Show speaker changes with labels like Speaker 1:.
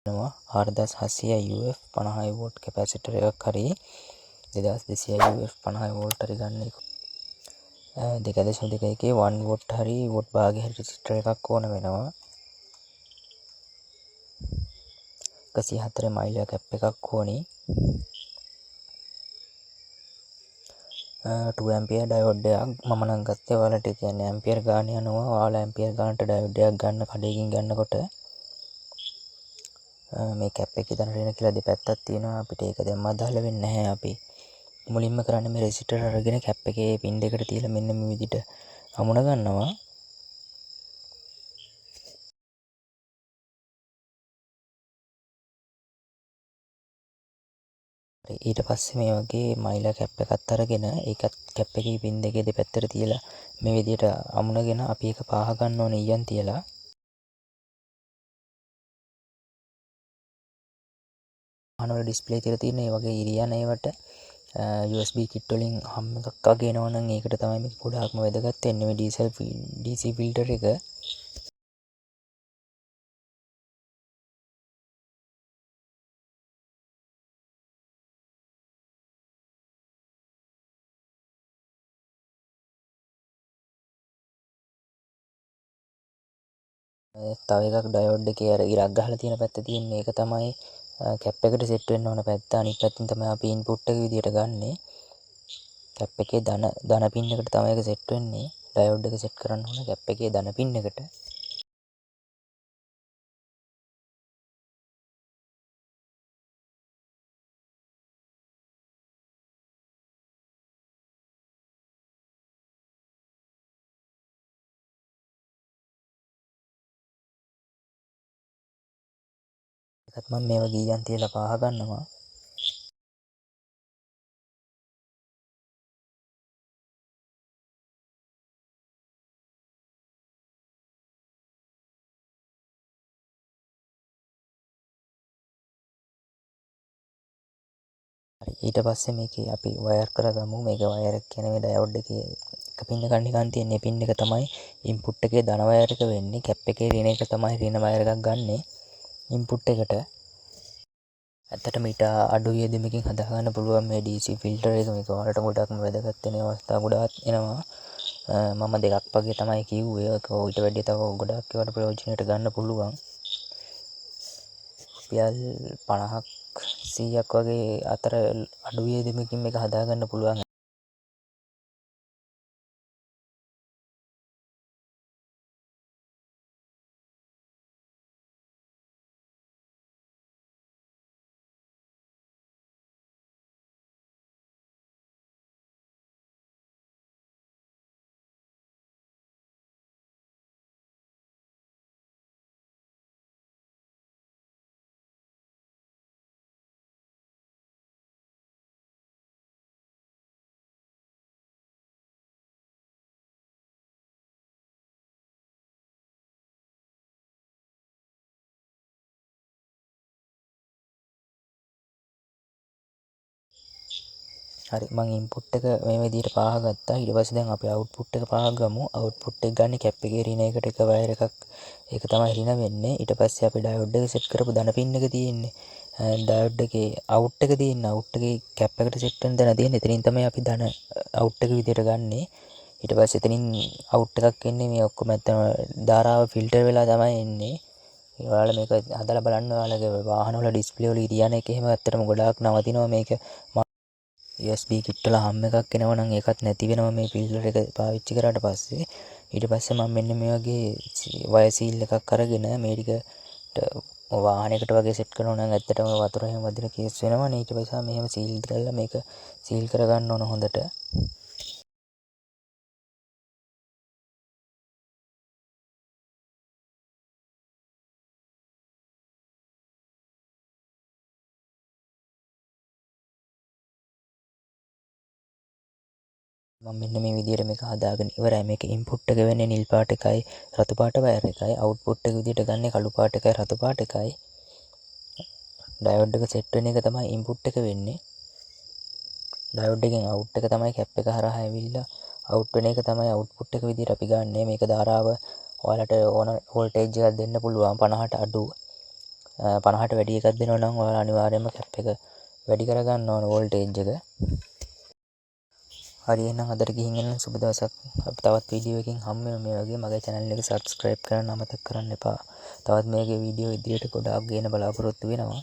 Speaker 1: 4700 UF 50 volt capacitor එකක් හරි 2200 UF 50 volt හරි ගන්න එක 2.2 1 වෝට් හරි වෝට් භාගය හරි රෙසිස්ටර් එකක් ඕන වෙනවා 104 මයිල් කැප් එකක් ඕනි 2 ඇම්පියර් ඩයෝඩ් එකක් මම නම් ගත්තේ ඔයාලට කියන්නේ ඇම්පියර් ගාන යනවා ඔයාලා ඇම්පියර් ගානට ඩයෝඩ් එකක් ගන්න කඩේකින් ගන්නකොට මේ කැප් එකේ දන රින කියලා දෙපැත්තක් තියෙනවා අපිට ඒක දැම්ම අදාළ වෙන්නේ නැහැ අපි මුලින්ම කරන්නේ මේ රෙසිස්ටර් අරගෙන කැප් එකේ පින් දෙකට තියලා මෙන්න මේ විදිහට අමුණ ගන්නවා ඊට පස්සේ මේ වගේ මයිලා කැප් එකක් අරගෙන ඒකත් කැප් එකේ පින් දෙකේ දෙපැත්තට තියලා මේ විදිහට අමුණගෙන අපි ඒක පාහ ගන්න ඕනේ ඊයන් තියලා අනවල ඩිස්ප්ලේ තියලා තියෙන මේ වගේ ඉරියන් ඒවට USB කිට් වලින් හම් එකක් වගේ එනවනම් ඒකට තමයි මේක ගොඩාක්ම වැදගත් වෙන්නේ මේ DC ෆිල්ටර් එක තව එකක් ඩයෝඩ් එකේ අර ඉරක් ගහලා තියෙන පැත්ත තියෙන එක තමයි කැප් එකට සෙට් වෙන්න ඕන පැත්ත අනිත් පැත්තෙන් තමයි අපි ඉන්පුට් එක විදියට ගන්නෙ කැප් එකේ ධන පින් එකට තමයි ඒක සෙට් වෙන්නේ ඩයෝඩ් එක සෙට් කරන්න ඕන කැප් එකේ ධන පින් එකට ඒකත් මම මේ වගේ ඊයන් තියලා පාහ ගන්නවා ඊට පස්සේ මේකේ අපි වයර් කරගමු මේක වයර් එක කියන්නේ මේ ඩයෝඩ් එකේ එක පින් එකක් නිකන් තියෙන මේ පින් එක තමයි ඉන්පුට් එකේ ධන වයර් එක වෙන්නේ කැප් එකේ රින එක තමයි රින වයර් එකක් ගන්නෙ ඉන්පුට් එකට ඇත්තටම ඊට අඩු යෙදීමකින් හදා ගන්න පුළුවන් මේ DC ෆිල්ටර් එක මේක ඔයාලට ගොඩක්ම වැදගත් වෙන අවස්ථා ගොඩාක් එනවා මම දෙකක් වගේ තමයි කිව්වේ ඒක ඊට වැඩිය තව ගොඩක් ඒවට ප්‍රයෝජනෙට ගන්න පුළුවන් රුපියල් 50ක් 100ක් වගේ අතර අඩු යෙදීමකින් මේක හදා ගන්න පුළුවන් හරි මම ඉන්පුට් එක මේ විදිහට පාහ ගත්තා ඊට පස්සේ දැන් අපි අවුට්පුට් එක පාහ ගමු අවුට්පුට් එක ගන්න කැප් එකේ රින එකට එක වයර් එකක් ඒක තමයි රින වෙන්නේ ඊට පස්සේ අපි ඩයෝඩ් එක සෙට් කරපු ධන පින් එක තියෙන්නේ ඩයෝඩ් එකේ අවුට් එක තියෙන අවුට් එකේ කැප් එකට සෙට් වෙන දන තියෙන එතනින් තමයි අපි ධන අවුට් එක විදිහට ගන්නෙ ඊට පස්සේ එතනින් අවුට් එකක් එන්නේ මේ ඔක්කොම ඇත්තම ධාරාව ෆිල්ටර් වෙලා තමයි එන්නේ ඔයාලා මේක හදලා බලන්න ඔයාලගේ වාහන වල ඩිස්ප්ලේ වල ඉරියන එක එහෙම ඇත්තටම ගොඩාක් නවතිනවා මේක USB කිට් වල හම් එකක් එනවා නම් ඒකත් නැති වෙනවා මේ ෆිල්ටර් එක පාවිච්චි කරාට පස්සේ ඊට පස්සේ මම මෙන්න මේ වගේ වයර් සීල් එකක් අරගෙන මේ ටිකට වාහනයකට වගේ සෙට් කරනවා නම් ඇත්තටම වතුර එහෙම වදින කේස් වෙනවනේ ඊට පස්සේ මෙහෙම සීල් කරලා මේක සීල් කරගන්න ඕන හොඳට මම මෙන්න මේ විදිහට මේක හදාගෙන ඉවරයි මේක ඉන්පුට් එක වෙන්නේ නිල් පාට එකයි රතු පාට වයර් එකයි අවුට්පුට් එක විදිහට ගන්නේ කළු පාට එකයි රතු පාට එකයි ඩයෝඩ් එක සෙට් වෙන එක තමයි ඉන්පුට් එක වෙන්නේ ඩයෝඩ් එකෙන් අවුට් එක තමයි කැප් එක හරහා ඇවිල්ලා අවුට් වෙන එක තමයි අවුට්පුට් එක විදිහට අපි ගන්නෙ මේක ධාරාව ඔයාලට ඕන වෝල්ටේජ් එකක් දෙන්න පුළුවන් 50ට අඩු 50ට වැඩි එකක් දෙනවා නම් ඔයාලා අනිවාර්යයෙන්ම කැප් එක වැඩි කරගන්න ඕන වෝල්ටේජ් එක. හරි එහෙනම් අදට ගිහින් එන්න සුබ දවසක්. අපි තවත් වීඩියෝ එකකින් හම්බෙමු මේ වගේ. මගේ channel එක subscribe කරන්න අමතක කරන්න එපා. තවත් මේකේ වීඩියෝ ඉදිරියට ගොඩාක් ගේන්න බලාපොරොත්තු වෙනවා.